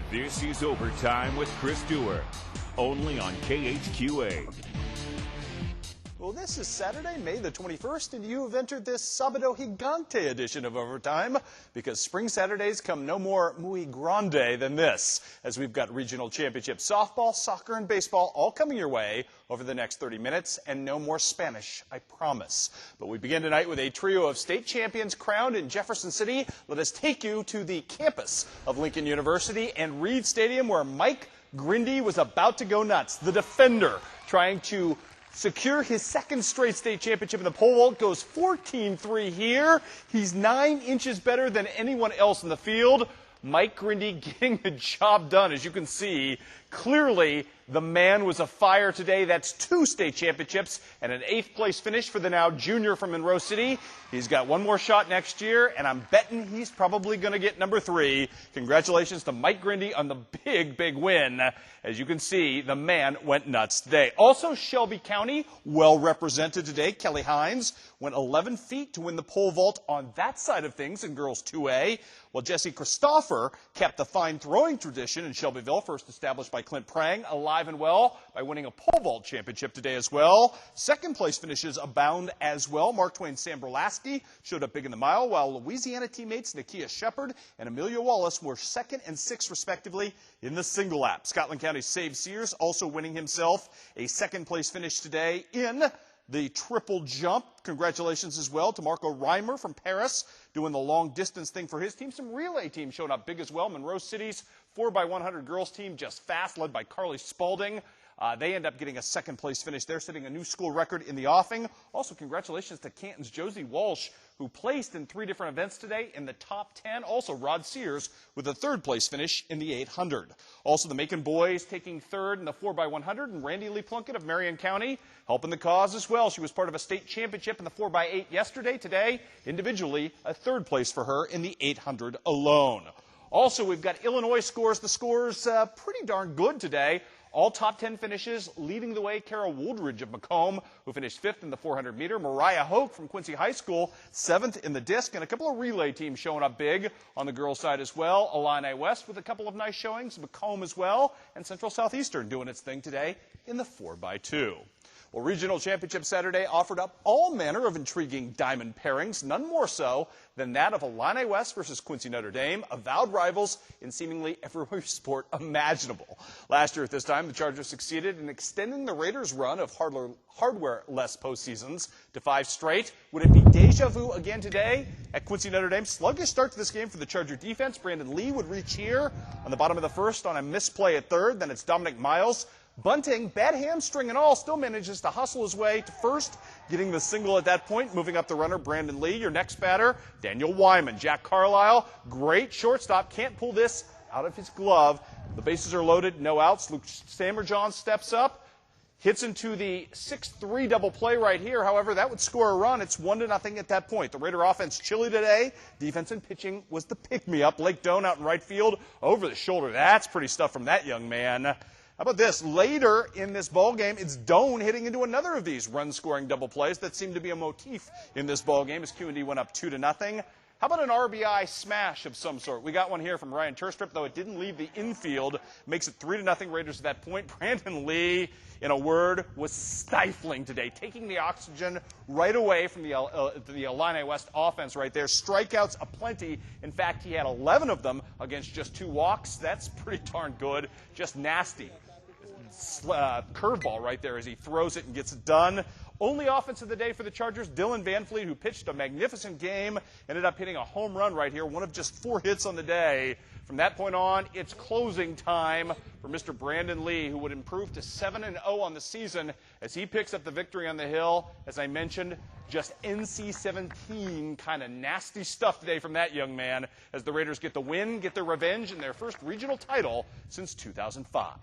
This is Overtime with Chris Dewar, only on KHQA. Well, this is Saturday, May the 21st, and you have entered this Sabado Gigante edition of Overtime because spring Saturdays come no more muy grande than this, as we've got regional championship softball, soccer, and baseball all coming your way over the next 30 minutes, and no more Spanish, I promise. But we begin tonight with a trio of state champions crowned in Jefferson City. Let us take you to the campus of Lincoln University and Reed Stadium, where Mike Grindy was about to go nuts. The defender trying to secure his second straight state championship in the pole vault, goes 14-3 here. He's 9 inches better than anyone else in the field. Mike Grindy getting the job done. As you can see, clearly the man was afire today. That's 2 state championships and an 8th place finish for the now junior from Monroe City. He's got one more shot next year, and I'm betting he's probably going to get number 3. Congratulations to Mike Grindy on the big win. As you can see, the man went nuts today. Also, Shelby County, well represented today. Kelly Hines went 11 feet to win the pole vault on that side of things in girls 2A, while Jesse Christopher kept the fine throwing tradition in Shelbyville, first established by Clint Prang, alive and well by winning a pole vault championship today as well. Second place finishes abound as well. Mark Twain Samberlaski showed up big in the mile, while Louisiana teammates Nakia Shepard and Amelia Wallace were 2nd and 6th respectively in the single lap. Scotland County's Save Sears also winning himself a 2nd place finish today in the triple jump. Congratulations as well to Marco Reimer from Paris doing the long distance thing for his team. Some relay teams showing up big as well. Monroe City's 4x100 girls team just fast, led by Carly Spalding. They end up getting a 2nd place finish. They're setting a new school record in the offing. Also, congratulations to Canton's Josie Walsh, who placed in 3 different events today in the top 10. Also, Rod Sears with a 3rd place finish in the 800. Also, the Macon boys taking 3rd in the 4x100, and Randy Lee Plunkett of Marion County helping the cause as well. She was part of a state championship in the 4x8 yesterday. Today, individually, a 3rd place for her in the 800 alone. Also, we've got Illinois scores. The scores pretty darn good today. All top 10 finishes, leading the way, Kara Wooldridge of Macomb, who finished 5th in the 400 meter. Mariah Hoke from Quincy High School, 7th in the disc, and a couple of relay teams showing up big on the girls' side as well. Illini West with a couple of nice showings, Macomb as well, and Central Southeastern doing its thing today in the 4x2. Well, Regional Championship Saturday offered up all manner of intriguing diamond pairings, none more so than that of Illini West versus Quincy Notre Dame, avowed rivals in seemingly every sport imaginable. Last year at this time, the Chargers succeeded in extending the Raiders' run of hardware-less postseasons to 5 straight. Would it be deja vu again today at Quincy Notre Dame? Sluggish start to this game for the Charger defense. Brandon Lee would reach here on the bottom of the 1st on a misplay at 3rd. Then it's Dominic Miles. Bunting, bad hamstring and all, still manages to hustle his way to 1st, getting the single at that point, moving up the runner, Brandon Lee. Your next batter, Daniel Wyman. Jack Carlisle, great shortstop, can't pull this out of his glove. The bases are loaded, no outs. Luke Stammerjohn steps up, hits into the 6-3 double play right here. However, that would score a run. It's 1-0 at that point. The Raider offense chilly today. Defense and pitching was the pick-me-up. Blake Doan out in right field, over the shoulder. That's pretty stuff from that young man. How about this? Later in this ball game, it's Doan hitting into another of these run-scoring double plays that seemed to be a motif in this ball game as Q&D went up 2-0. How about an RBI smash of some sort? We got one here from Ryan Turstrip, though it didn't leave the infield. Makes it 3-0 Raiders at that point. Brandon Lee, in a word, was stifling today, taking the oxygen right away from the Illini West offense right there. Strikeouts aplenty. In fact, he had 11 of them against just 2 walks. That's pretty darn good. Just nasty. Curveball right there as he throws it and gets it done. Only offense of the day for the Chargers, Dylan Van Fleet, who pitched a magnificent game, ended up hitting a home run right here, one of just 4 hits on the day. From that point on, it's closing time for Mr. Brandon Lee, who would improve to 7-0 on the season as he picks up the victory on the hill. As I mentioned, just NC-17 kind of nasty stuff today from that young man as the Raiders get the win, get their revenge, and their first regional title since 2005.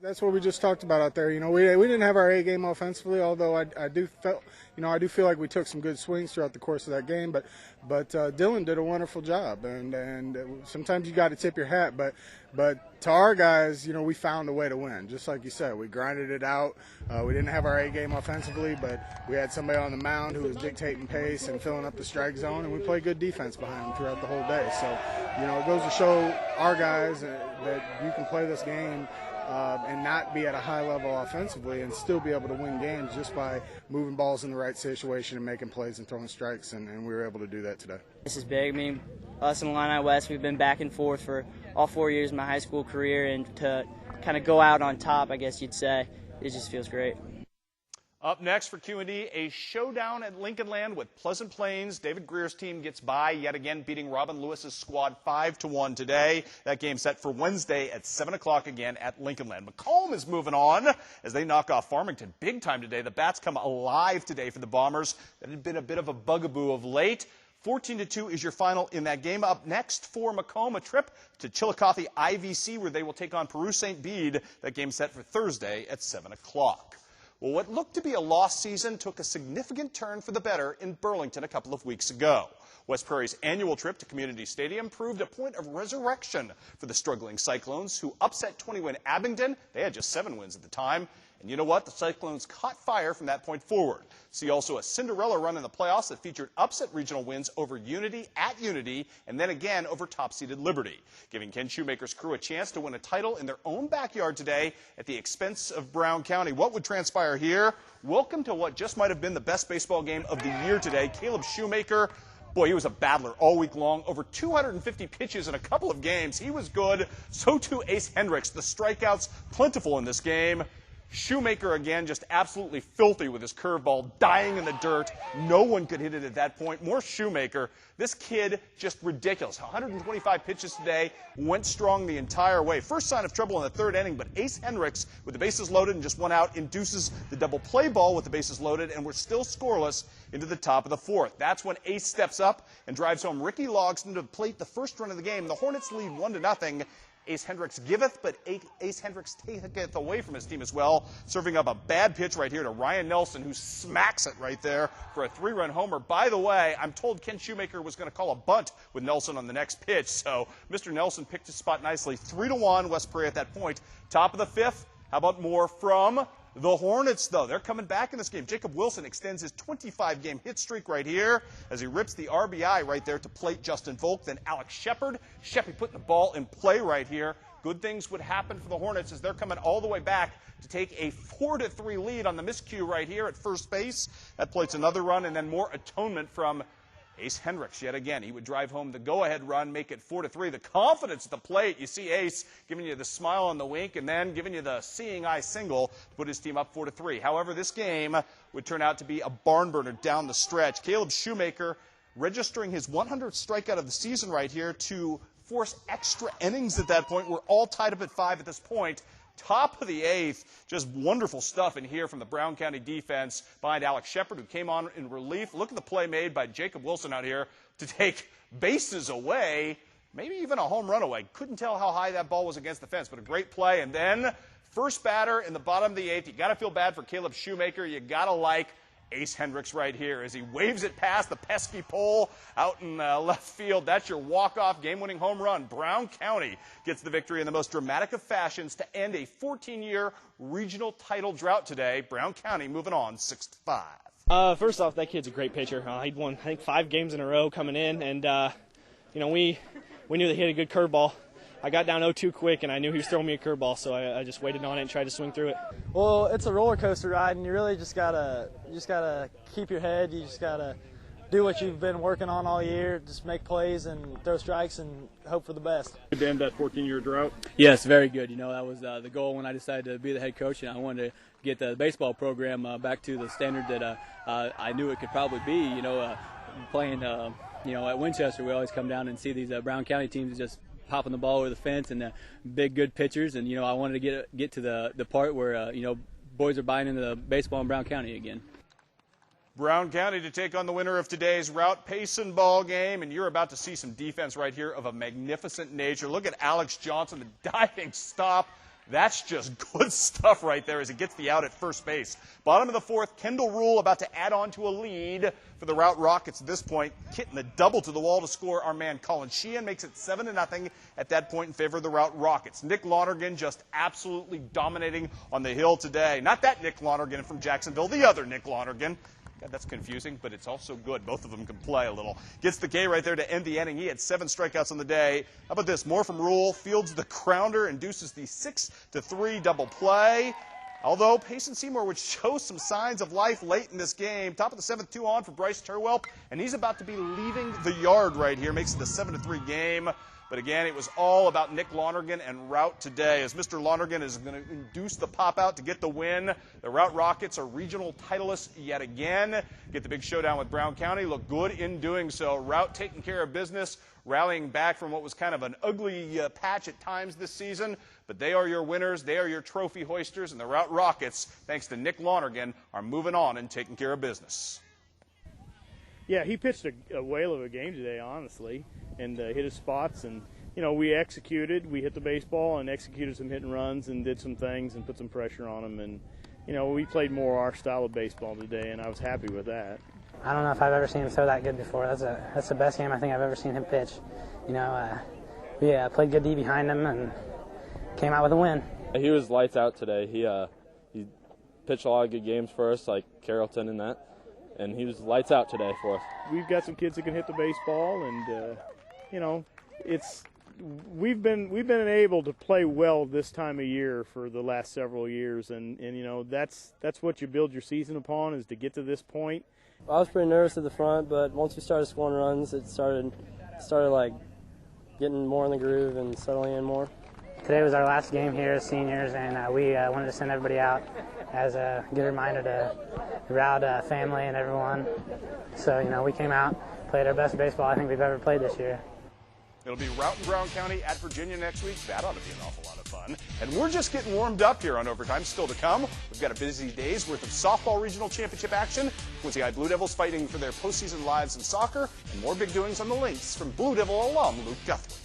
That's what we just talked about out there. You know, we didn't have our A game offensively, although I do feel like we took some good swings throughout the course of that game. But Dylan did a wonderful job, and sometimes you got to tip your hat. But to our guys, you know, we found a way to win. Just like you said, we grinded it out. We didn't have our A game offensively, but we had somebody on the mound who was dictating pace and filling up the strike zone, and we played good defense behind them throughout the whole day. So it goes to show our guys that you can play this game and not be at a high level offensively and still be able to win games just by moving balls in the right situation and making plays and throwing strikes, and we were able to do that today. This is big. I mean, us and Illini West, we've been back and forth for all 4 years of my high school career, and to kind of go out on top, I guess you'd say, it just feels great. Up next for Q&D, a showdown at Lincoln Land with Pleasant Plains. David Greer's team gets by yet again, beating Robin Lewis's squad 5-1 today. That game set for Wednesday at 7 o'clock again at Lincoln Land. Macomb is moving on as they knock off Farmington big time today. The Bats come alive today for the Bombers. That had been a bit of a bugaboo of late. 14-2 is your final in that game. Up next for Macomb, a trip to Chillicothe IVC where they will take on Peru St. Bede. That game set for Thursday at 7 o'clock. Well, what looked to be a lost season took a significant turn for the better in Burlington a couple of weeks ago. West Prairie's annual trip to Community Stadium proved a point of resurrection for the struggling Cyclones, who upset 20-win Abingdon. They had just 7 wins at the time. And you know what? The Cyclones caught fire from that point forward. See also a Cinderella run in the playoffs that featured upset regional wins over Unity at Unity and then again over top-seeded Liberty, giving Ken Shoemaker's crew a chance to win a title in their own backyard today at the expense of Brown County. What would transpire here? Welcome to what just might have been the best baseball game of the year today. Caleb Shoemaker, boy, he was a battler all week long. Over 250 pitches in a couple of games. He was good. So too Ace Hendricks. The strikeouts plentiful in this game. Shoemaker, again, just absolutely filthy with his curveball, dying in the dirt. No one could hit it at that point. More Shoemaker. This kid, just ridiculous. 125 pitches today, went strong the entire way. First sign of trouble in the third inning, but Ace Hendricks, with the bases loaded and just 1 out, induces the double play ball with the bases loaded, and we're still scoreless into the top of the fourth. That's when Ace steps up and drives home Ricky Logston to the plate the first run of the game. The Hornets lead 1-0. Ace Hendricks giveth, but Ace Hendricks taketh away from his team as well, serving up a bad pitch right here to Ryan Nelson, who smacks it right there for a 3-run homer. By the way, I'm told Ken Shoemaker was going to call a bunt with Nelson on the next pitch, so Mr. Nelson picked his spot nicely. 3-1 West Prairie at that point. Top of the fifth, how about more from the Hornets, though? They're coming back in this game. Jacob Wilson extends his 25-game hit streak right here as he rips the RBI right there to plate Justin Volk. Then Alex Shepard. Sheppy putting the ball in play right here. Good things would happen for the Hornets as they're coming all the way back to take a 4-3 lead on the miscue right here at first base. That plates another run, and then more atonement from Ace Hendricks yet again. He would drive home the go-ahead run, make it 4-3. The confidence at the plate. You see Ace giving you the smile and the wink and then giving you the seeing eye single to put his team up 4-3. However, this game would turn out to be a barn burner down the stretch. Caleb Shoemaker registering his 100th strikeout of the season right here to force extra innings at that point. We're all tied up at 5 at this point. Top of the 8th, just wonderful stuff in here from the Brown County defense behind Alex Shepard, who came on in relief. Look at the play made by Jacob Wilson out here to take bases away, maybe even a home run away. Couldn't tell how high that ball was against the fence, but a great play. And then first batter in the bottom of the 8th. You got to feel bad for Caleb Shoemaker. You got to like Ace Hendricks right here as he waves it past the pesky pole out in left field. That's your walk-off game-winning home run. Brown County gets the victory in the most dramatic of fashions to end a 14-year regional title drought today. Brown County moving on 6-5. First off, that kid's a great pitcher. He'd won, I think, 5 games in a row coming in, and we knew that he had a good curveball. I got down 0-2 quick, and I knew he was throwing me a curveball, so I just waited on it and tried to swing through it. Well, it's a roller coaster ride, and you really just gotta keep your head. You just gotta do what you've been working on all year. Just make plays and throw strikes and hope for the best. Good to end that 14-year drought. Yes, very good. That was the goal when I decided to be the head coach, and I wanted to get the baseball program back to the standard that I knew it could probably be. Playing at Winchester, we always come down and see these Brown County teams just popping the ball over the fence and big good pitchers, and I wanted to get to the part where boys are buying into the baseball in Brown County again. Brown County to take on the winner of today's Route Payson ball game, and you're about to see some defense right here of a magnificent nature. Look at Alex Johnson, the diving stop. That's just good stuff right there as he gets the out at first base. Bottom of the 4th, Kendall Rule about to add on to a lead for the Route Rockets at this point. Hitting the double to the wall to score. Our man Colin Sheehan makes it 7-0 at that point in favor of the Route Rockets. Nick Lonergan just absolutely dominating on the hill today. Not that Nick Lonergan from Jacksonville, the other Nick Lonergan. God, that's confusing, but it's also good. Both of them can play a little. Gets the K right there to end the inning. He had 7 strikeouts on the day. How about this? More from Rule. Fields the grounder, induces the 6-3 double play. Although Payson Seymour would show some signs of life late in this game. Top of the 7th, 2 on for Bryce Turwell, and he's about to be leaving the yard right here. Makes it a 7-3 game. But again, it was all about Nick Lonergan and Route today, as Mr. Lonergan is going to induce the pop-out to get the win. The Route Rockets are regional titleists yet again. Get the big showdown with Brown County. Look good in doing so. Route taking care of business, rallying back from what was kind of an ugly patch at times this season. But they are your winners. They are your trophy hoisters. And the Route Rockets, thanks to Nick Lonergan, are moving on and taking care of business. Yeah, he pitched a whale of a game today, honestly, and hit his spots. And, you know, we executed. We hit the baseball and executed some hit and runs and did some things and put some pressure on him. And, you know, we played more our style of baseball today, and I was happy with that. I don't know if I've ever seen him throw that good before. That's the best game I think I've ever seen him pitch. You know, we played good D behind him and came out with a win. He was lights out today. He pitched a lot of good games for us, like Carrollton and that. And he was lights out today for us. We've got some kids that can hit the baseball, and you know, we've been able to play well this time of year for the last several years, and you know, that's what you build your season upon, is to get to this point. I was pretty nervous at the front, but once we started scoring runs, it started like getting more in the groove and settling in more. Today was our last game here as seniors, and we wanted to send everybody out as a good reminder to the Route family and everyone. So, you know, we came out, played our best baseball I think we've ever played this year. It'll be Route and Brown County at Virginia next week. That ought to be an awful lot of fun. And we're just getting warmed up here on Overtime. Still to come, we've got a busy day's worth of softball regional championship action. Quincy High Blue Devils fighting for their postseason lives in soccer, and more big doings on the Lynx from Blue Devil alum Luke Guthrie.